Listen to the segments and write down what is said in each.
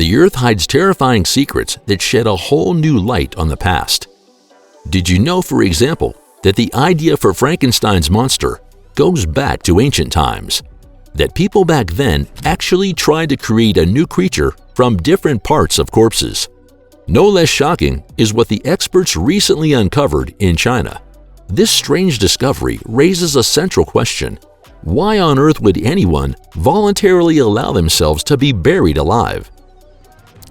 The Earth hides terrifying secrets that shed a whole new light on the past. Did you know, for example, that the idea for Frankenstein's monster goes back to ancient times? That people back then actually tried to create a new creature from different parts of corpses. No less shocking is what the experts recently uncovered in China. This strange discovery raises a central question. Why on earth would anyone voluntarily allow themselves to be buried alive?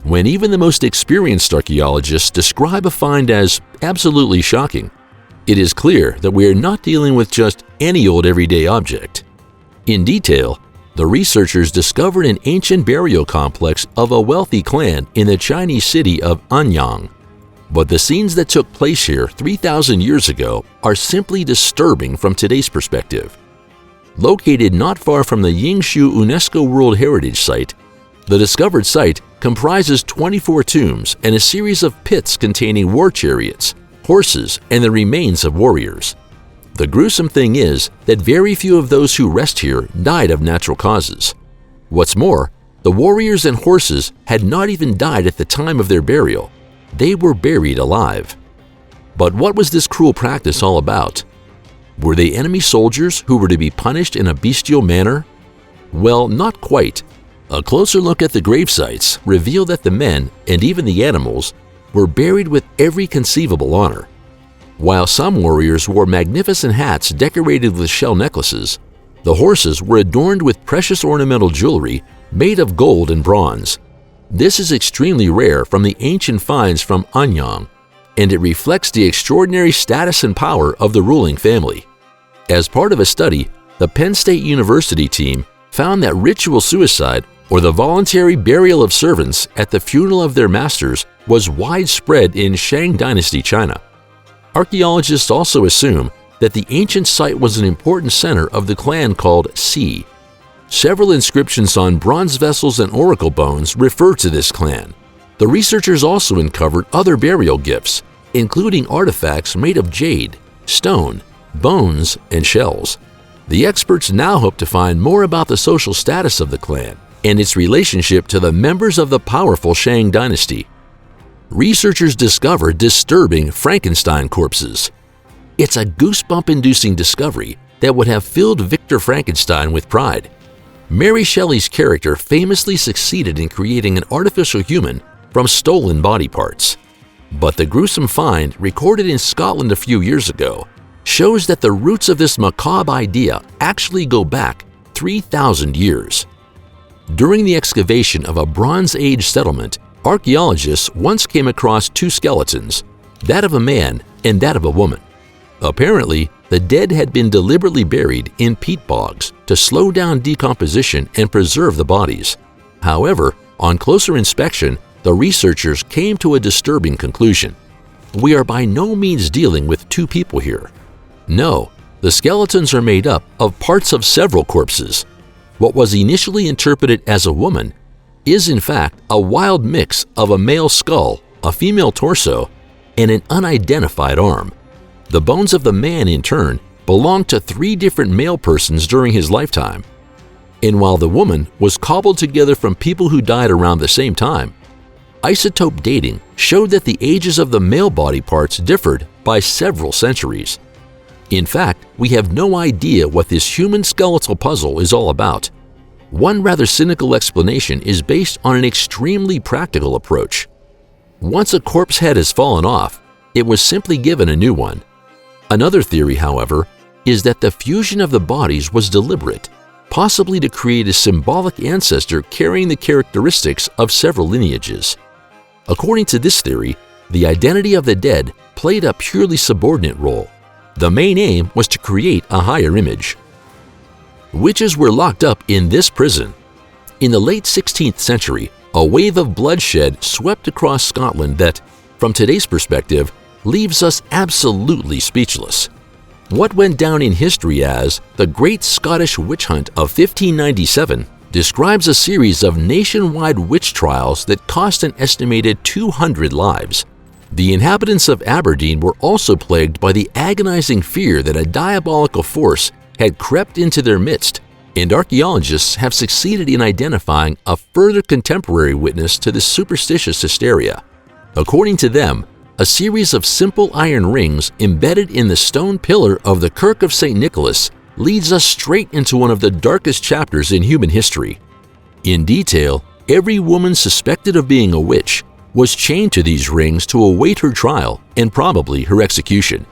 When even the most experienced archaeologists describe a find as absolutely shocking, it is clear that we are not dealing with just any old everyday object. In detail, the researchers discovered an ancient burial complex of a wealthy clan in the Chinese city of Anyang. But the scenes that took place here 3,000 years ago are simply disturbing from today's perspective. Located not far from the Yingshu UNESCO World Heritage Site, the discovered site comprises 24 tombs and a series of pits containing war chariots, horses, and the remains of warriors. The gruesome thing is that very few of those who rest here died of natural causes. What's more, the warriors and horses had not even died at the time of their burial. They were buried alive. But what was this cruel practice all about? Were they enemy soldiers who were to be punished in a bestial manner? Well, not quite. A closer look at the grave sites revealed that the men, and even the animals, were buried with every conceivable honor. While some warriors wore magnificent hats decorated with shell necklaces, the horses were adorned with precious ornamental jewelry made of gold and bronze. This is extremely rare from the ancient finds from Anyang, and it reflects the extraordinary status and power of the ruling family. As part of a study, the Penn State University team found that ritual suicide, or the voluntary burial of servants at the funeral of their masters, was widespread in Shang Dynasty China. Archaeologists also assume that the ancient site was an important center of the clan called Si. Several inscriptions on bronze vessels and oracle bones refer to this clan. The researchers also uncovered other burial gifts, including artifacts made of jade, stone, bones, and shells. The experts now hope to find more about the social status of the clan and its relationship to the members of the powerful Shang dynasty. Researchers discovered disturbing Frankenstein corpses. It's a goosebump-inducing discovery that would have filled Victor Frankenstein with pride. Mary Shelley's character famously succeeded in creating an artificial human from stolen body parts. But the gruesome find, recorded in Scotland a few years ago, shows that the roots of this macabre idea actually go back 3,000 years. During the excavation of a Bronze Age settlement, archaeologists once came across two skeletons, that of a man and that of a woman. Apparently, the dead had been deliberately buried in peat bogs to slow down decomposition and preserve the bodies. However, on closer inspection, the researchers came to a disturbing conclusion. We are by no means dealing with two people here. No, the skeletons are made up of parts of several corpses. What was initially interpreted as a woman is in fact a wild mix of a male skull, a female torso, and an unidentified arm. The bones of the man, in turn, belonged to 3 different male persons during his lifetime. And while the woman was cobbled together from people who died around the same time, isotope dating showed that the ages of the male body parts differed by several centuries. In fact, we have no idea what this human skeletal puzzle is all about. One rather cynical explanation is based on an extremely practical approach. Once a corpse head has fallen off, it was simply given a new one. Another theory, however, is that the fusion of the bodies was deliberate, possibly to create a symbolic ancestor carrying the characteristics of several lineages. According to this theory, the identity of the dead played a purely subordinate role. The main aim was to create a higher image. Witches were locked up in this prison. In the late 16th century, a wave of bloodshed swept across Scotland that, from today's perspective, leaves us absolutely speechless. What went down in history as the Great Scottish Witch Hunt of 1597 describes a series of nationwide witch trials that cost an estimated 200 lives. The inhabitants of Aberdeen were also plagued by the agonizing fear that a diabolical force had crept into their midst And archaeologists have succeeded in identifying a further contemporary witness to this superstitious hysteria. According to them, a series of simple iron rings embedded in the stone pillar of the Kirk of St. Nicholas leads us straight into one of the darkest chapters in human history. In detail, every woman suspected of being a witch was chained to these rings to await her trial and probably her execution.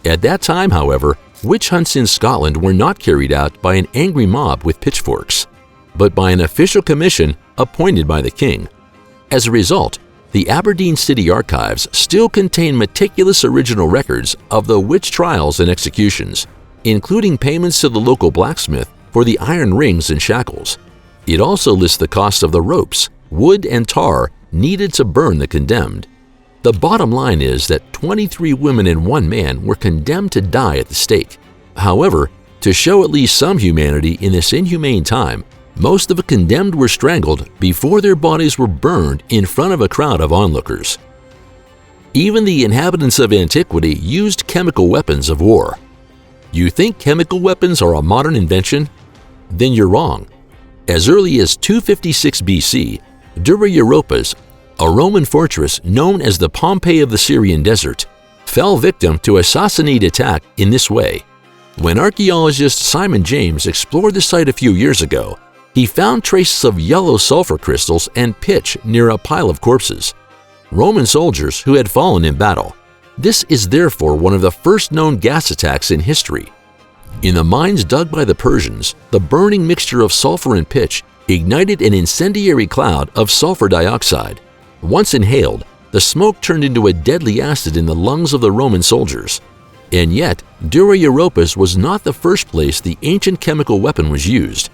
At that time, however, witch hunts in Scotland were not carried out by an angry mob with pitchforks, but by an official commission appointed by the king. As a result, the Aberdeen City Archives still contain meticulous original records of the witch trials and executions, including payments to the local blacksmith for the iron rings and shackles. It also lists the cost of the ropes, wood, and tar needed to burn the condemned. The bottom line is that 23 women and 1 man were condemned to die at the stake. However, to show at least some humanity in this inhumane time, most of the condemned were strangled before their bodies were burned in front of a crowd of onlookers. Even the inhabitants of antiquity used chemical weapons of war. You think chemical weapons are a modern invention? Then you're wrong. As early as 256 BC, Dura Europos, a Roman fortress known as the Pompeii of the Syrian desert, fell victim to a Sassanid attack in this way. When archaeologist Simon James explored the site a few years ago, he found traces of yellow sulfur crystals and pitch near a pile of corpses. Roman soldiers who had fallen in battle. This is therefore one of the first known gas attacks in history. In the mines dug by the Persians, the burning mixture of sulfur and pitch ignited an incendiary cloud of sulfur dioxide. Once inhaled, the smoke turned into a deadly acid in the lungs of the Roman soldiers. And yet, Dura Europos was not the first place the ancient chemical weapon was used.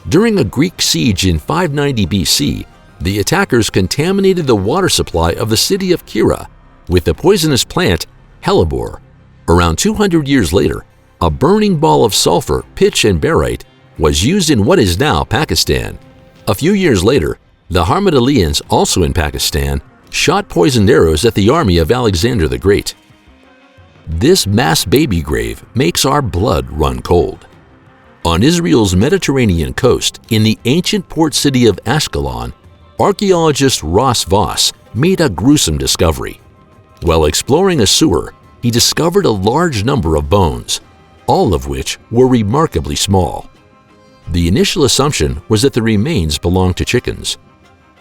During a Greek siege in 590 BC, the attackers contaminated the water supply of the city of Kira with the poisonous plant hellebore. Around 200 years later, a burning ball of sulfur, pitch, and barite was used in what is now Pakistan. A few years later, the Harmadalians, also in Pakistan, shot poisoned arrows at the army of Alexander the Great. This mass baby grave makes our blood run cold. On Israel's Mediterranean coast, in the ancient port city of Ashkelon, archaeologist Ross Voss made a gruesome discovery. While exploring a sewer, he discovered a large number of bones, all of which were remarkably small. The initial assumption was that the remains belonged to chickens,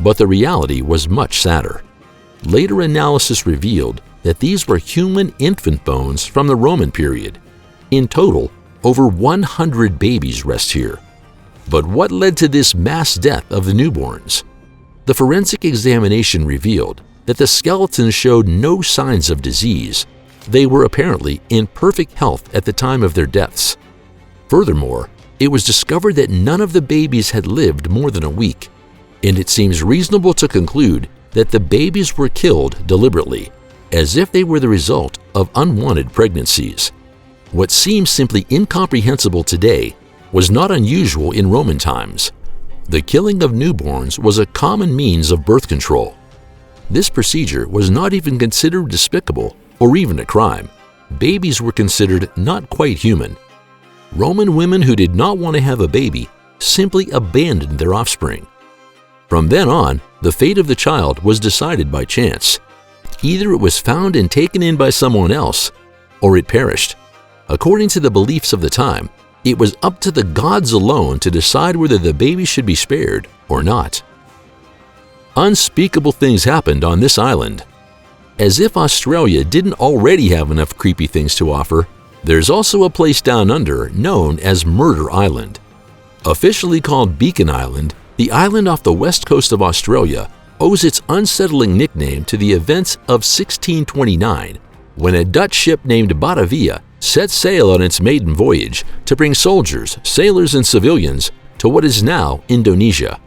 but the reality was much sadder. Later analysis revealed that these were human infant bones from the Roman period. In total, over 100 babies rest here. But what led to this mass death of the newborns? The forensic examination revealed that the skeletons showed no signs of disease. They were apparently in perfect health at the time of their deaths. Furthermore, it was discovered that none of the babies had lived more than a week, and it seems reasonable to conclude that the babies were killed deliberately, as if they were the result of unwanted pregnancies. What seems simply incomprehensible today was not unusual in Roman times. The killing of newborns was a common means of birth control. This procedure was not even considered despicable or even a crime. Babies were considered not quite human. Roman women who did not want to have a baby simply abandoned their offspring. From then on, the fate of the child was decided by chance. Either it was found and taken in by someone else, or it perished. According to the beliefs of the time, it was up to the gods alone to decide whether the baby should be spared or not. Unspeakable things happened on this island. As if Australia didn't already have enough creepy things to offer, there's also a place down under known as Murder Island. Officially called Beacon Island, the island off the west coast of Australia owes its unsettling nickname to the events of 1629, when a Dutch ship named Batavia set sail on its maiden voyage to bring soldiers, sailors, and civilians to what is now Indonesia.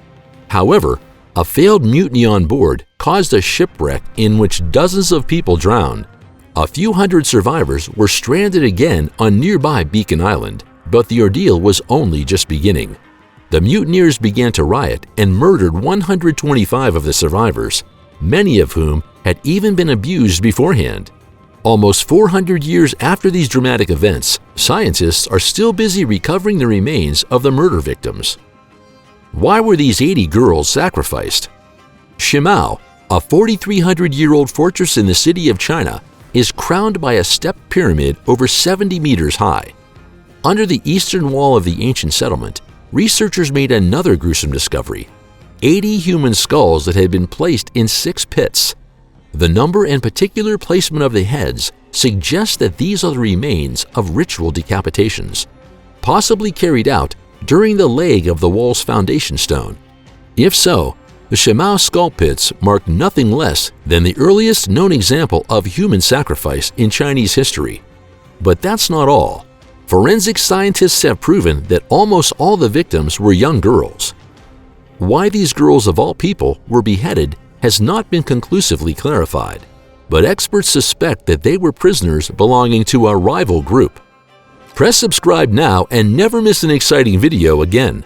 However, a failed mutiny on board caused a shipwreck in which dozens of people drowned. A few hundred survivors were stranded again on nearby Beacon Island, but the ordeal was only just beginning. The mutineers began to riot and murdered 125 of the survivors, many of whom had even been abused beforehand. Almost 400 years after these dramatic events, scientists are still busy recovering the remains of the murder victims. Why were these 80 girls sacrificed? Shimao, a 4,300-year-old fortress in the city of China, is crowned by a stepped pyramid over 70 meters high. Under the eastern wall of the ancient settlement, researchers made another gruesome discovery: 80 human skulls that had been placed in 6 pits. The number and particular placement of the heads suggests that these are the remains of ritual decapitations, possibly carried out during the laying of the wall's foundation stone. If so, the Shimao skull pits mark nothing less than the earliest known example of human sacrifice in Chinese history. But that's not all. Forensic scientists have proven that almost all the victims were young girls. Why these girls of all people were beheaded has not been conclusively clarified, but experts suspect that they were prisoners belonging to a rival group. Press subscribe now and never miss an exciting video again.